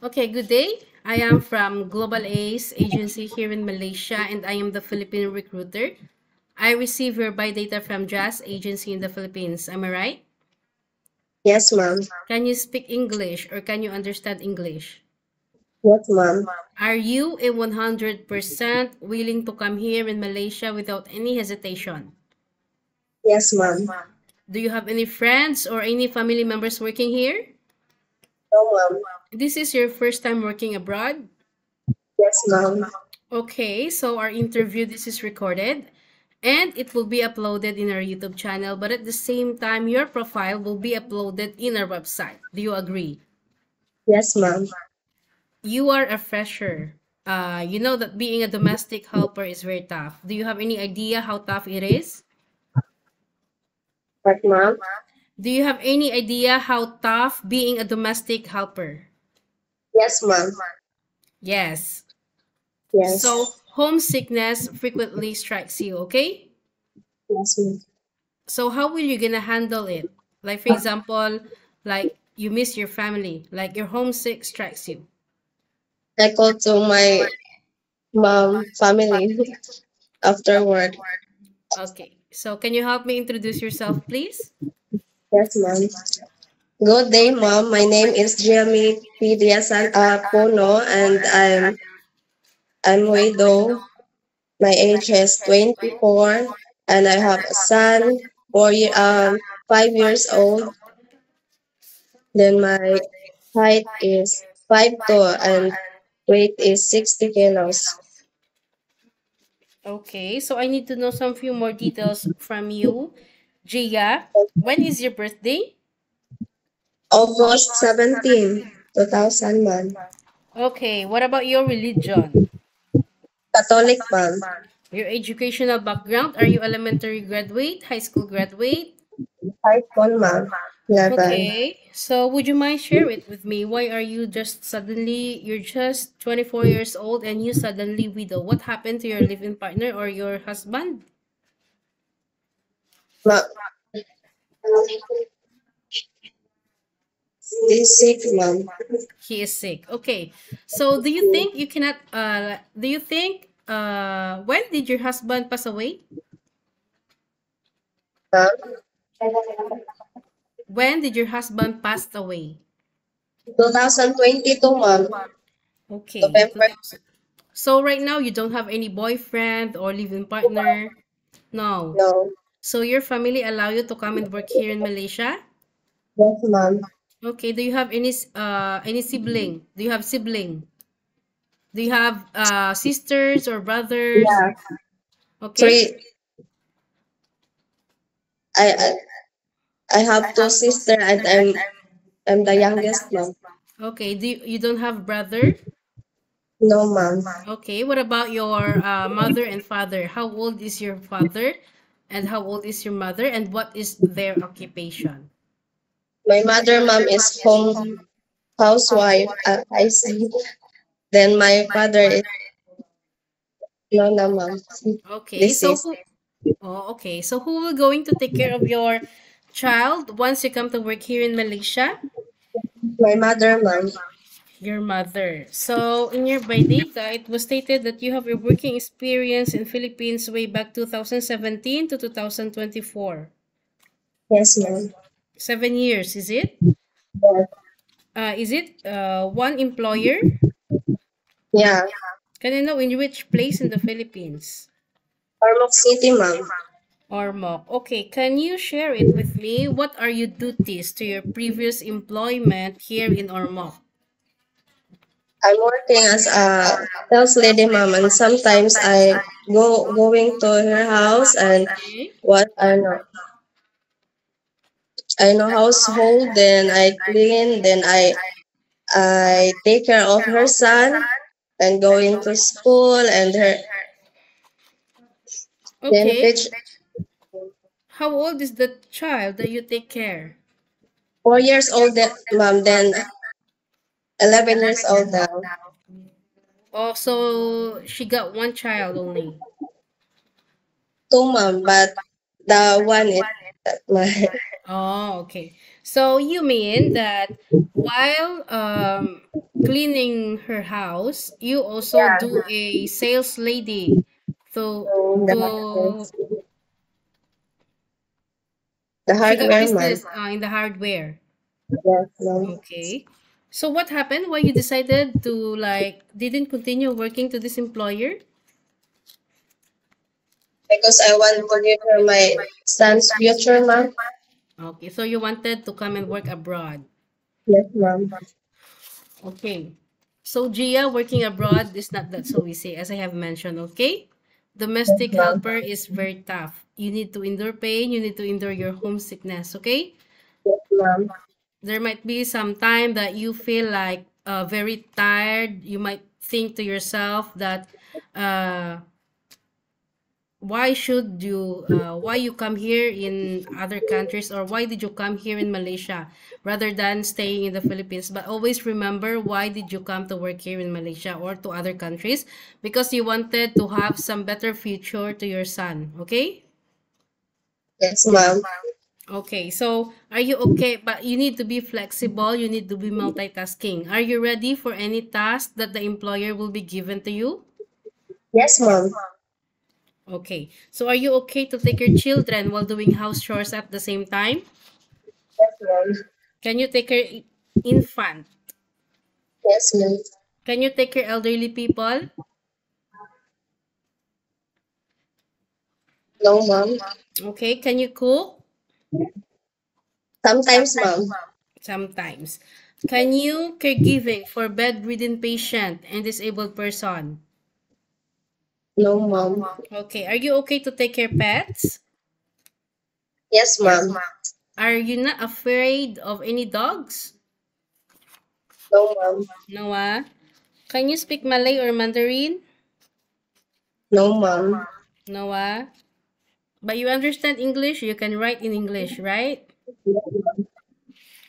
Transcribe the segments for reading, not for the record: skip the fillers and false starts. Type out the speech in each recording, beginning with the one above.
Okay, good day. I am from Global Ace agency here in Malaysia and I am the Philippine recruiter. I receive your buy data from Jazz agency in the Philippines. Am I right? Yes, ma'am. Can you speak English or can you understand English? Yes, ma'am. Are you a 100% willing to come here in Malaysia without any hesitation? Yes, ma'am. Do you have any friends or any family members working here? No, ma'am. This is your first time working abroad? Yes, ma'am. Okay, so our interview this is recorded and it will be uploaded in our YouTube channel, but at the same time your profile will be uploaded in our website. Do you agree? Yes, ma'am. You are a fresher. You know that being a domestic helper is very tough. Do you have any idea how tough it is? But, ma'am? Do you have any idea how tough being a domestic helper? Yes, ma'am. Yes. So Yes. homesickness frequently strikes you, okay? Yes, ma'am. So how will you gonna handle it? Like for example, like you miss your family, like your homesick strikes you. I called to my mom family afterward. Okay. So can you help me introduce yourself, please? Yes, ma'am. Good day, mom. My name is Jamie Pidiasan Pono, and I'm widow. My age is 24, and I have a son, 5 years old. Then my height is 5'2", and weight is 60 kilos. Okay. So I need to know some few more details from you. Gia, when is your birthday? August 17, 2001. Okay. What about your religion? Catholic ma'am. Your educational background? Are you elementary graduate, high school graduate? High school ma'am. 11. Okay, so would you mind share it with me? Why are you just suddenly you're just 24 years old and you suddenly widow? What happened to your living partner or your husband? Ma- is sick ma'am. He is sick. Okay. So do you think you cannot do you think when did your husband pass away? Ma'am. When did your husband pass away? 2022 ma'am. Okay. November. 2000. So right now you don't have any boyfriend or living partner? No. No. So your family allow you to come and work here in Malaysia? Yes ma'am. Okay, do you have any sibling? Do you have sibling? Do you have sisters or brothers? Yeah. Okay? Three. I I, I have two sisters, and I'm the youngest ma'am. Okay, you don't have brother? No ma'am. Okay, what about your mother and father? How old is your father and how old is your mother and what is their occupation? My mother ma'am is home housewife. I see. Then my father is no na ma'am. Okay, This so is who Oh, okay. So who will going to take care of your child once you come to work here in Malaysia? my mother ma'am. Your mother. So, in your by data, it was stated that you have a working experience in Philippines way back 2017 to 2024. Yes ma'am. 7 years, is it? Yes. Is it one employer? Yeah. Can I know in which place in the Philippines? Ormoc City ma'am. Ormoc. Okay, can you share it with me? What are your duties to your previous employment here in Ormoc? I'm working as a sales lady mom, and sometimes I going to her house and Okay. what I know household, then I clean, then I take care of her son and going to school, and her then Okay. teach How old is the child that you take care? 4 years old mom, then 11 years old now. Oh, so she got one child only. Two mom, but the one is my Oh, okay. So you mean that while cleaning her house, you also do a sales lady to So to the she got hardware, ma'am. business in the hardware. Yes, ma'am. Okay. So what happened? Why you decided to like didn't continue working to this employer? Because I want to give her my son's future, ma'am. Okay, so you wanted to come and work abroad. Yes, ma'am. Okay. So Gia, working abroad is not that so easy, as I have mentioned, okay? Yes, Domestic ma'am. helper is very tough. You need to endure pain, you need to endure your homesickness, okay? Yes, ma'am. There might be some time that you feel like very tired. You might think to yourself that uh, why you come here in other countries, or why did you come here in Malaysia rather than staying in the Philippines? But always remember, why did you come to work here in Malaysia or to other countries? Because you wanted to have some better future to your son, okay? Yes, ma'am. Okay, so are you okay? But you need to be flexible, you need to be multitasking. Are you ready for any task that the employer will be given to you? Yes, ma'am. Okay, so are you okay to take your children while doing house chores at the same time? Yes, ma'am. Can you take care infant? Yes, ma'am. Can you take care elderly people? No, ma'am. Okay, can you cook? Sometimes, ma'am. Sometimes. Can you caregiving for bedridden patient and disabled person? No, ma'am. Okay, are you okay to take care pets? Yes, ma'am. Are you not afraid of any dogs? No, ma'am. Noah? Can you speak Malay or Mandarin? No, ma'am. Noah? But you understand English, you can write in English, right?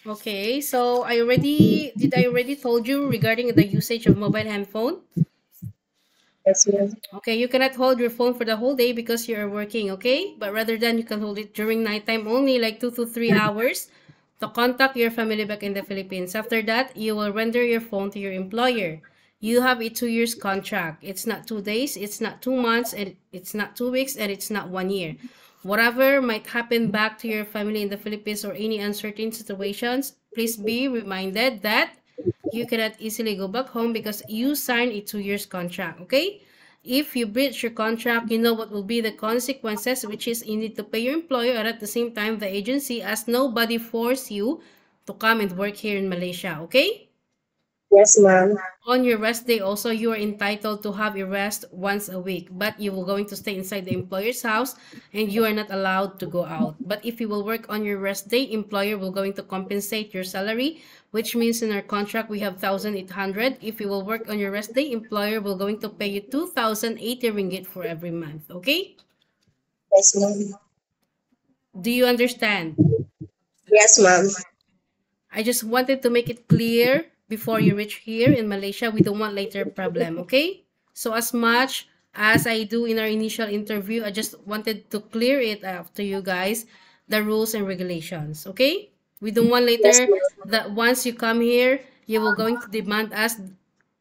Okay, so did I already told you regarding the usage of mobile handphone? Yes, ma'am. Okay, you cannot hold your phone for the whole day because you are working, okay? But rather than you can hold it during nighttime only, like 2 to 3 hours, to contact your family back in the Philippines. After that, you will render your phone to your employer. You have a 2 years contract. It's not 2 days, it's not 2 months, and it's not 2 weeks, and it's not 1 year. Whatever might happen back to your family in the Philippines or any uncertain situations, please be reminded that you cannot easily go back home because you signed a 2 years contract, okay? If you breach your contract, you know what will be the consequences, which is you need to pay your employer and at the same time the agency, as nobody forced you to come and work here in Malaysia, okay? Yes, ma'am. On your rest day also, you are entitled to have a rest once a week, but you will going to stay inside the employer's house and you are not allowed to go out. But if you will work on your rest day, employer will going to compensate your salary, which means in our contract we have 1,800. If you will work on your rest day, employer will going to pay you 2,080 ringgit for every month, okay? Yes, ma'am. Do you understand? Yes, ma'am. I just wanted to make it clear before you reach here in Malaysia. We don't want later problem, okay? So as much as I do in our initial interview, I just wanted to clear it up to you guys, the rules and regulations, okay? We don't want Yes, later ma'am. that once you come here, you will going to demand us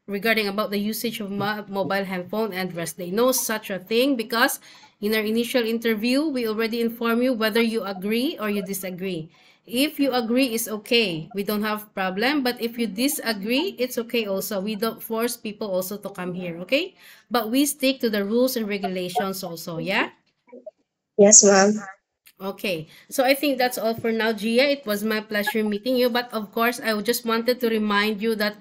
regarding about the usage of mobile handphone and rest day. No such a thing, because in our initial interview, we already inform you whether you agree or you disagree. If you agree, is okay. We don't have problem. But if you disagree, it's okay also. We don't force people also to come here, okay? But we stick to the rules and regulations also, yeah? Yes, ma'am. Okay, so I think that's all for now, Gia. It was my pleasure meeting you. But of course, I just wanted to remind you that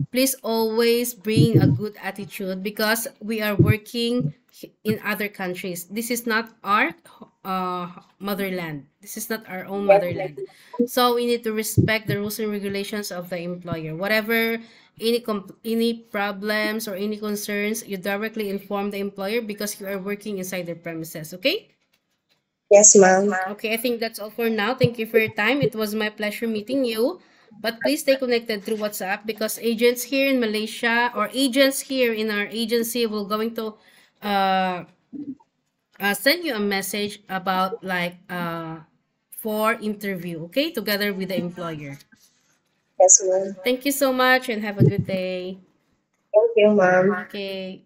please always bring a good attitude, because we are working in other countries. This is not our motherland. This is not our own Yes, motherland. So we need to respect the rules and regulations of the employer. Whatever any problems or any concerns, you directly inform the employer because you are working inside their premises. Okay. yes, ma'am. Okay, I think that's all for now. Thank you for your time. It was my pleasure meeting you. But please stay connected through WhatsApp, because agents here in Malaysia or agents here in our agency will going to uh, send you a message about like for interview, okay, together with the employer. Yes, ma'am. Thank you so much and have a good day. Thank you, ma'am. Okay.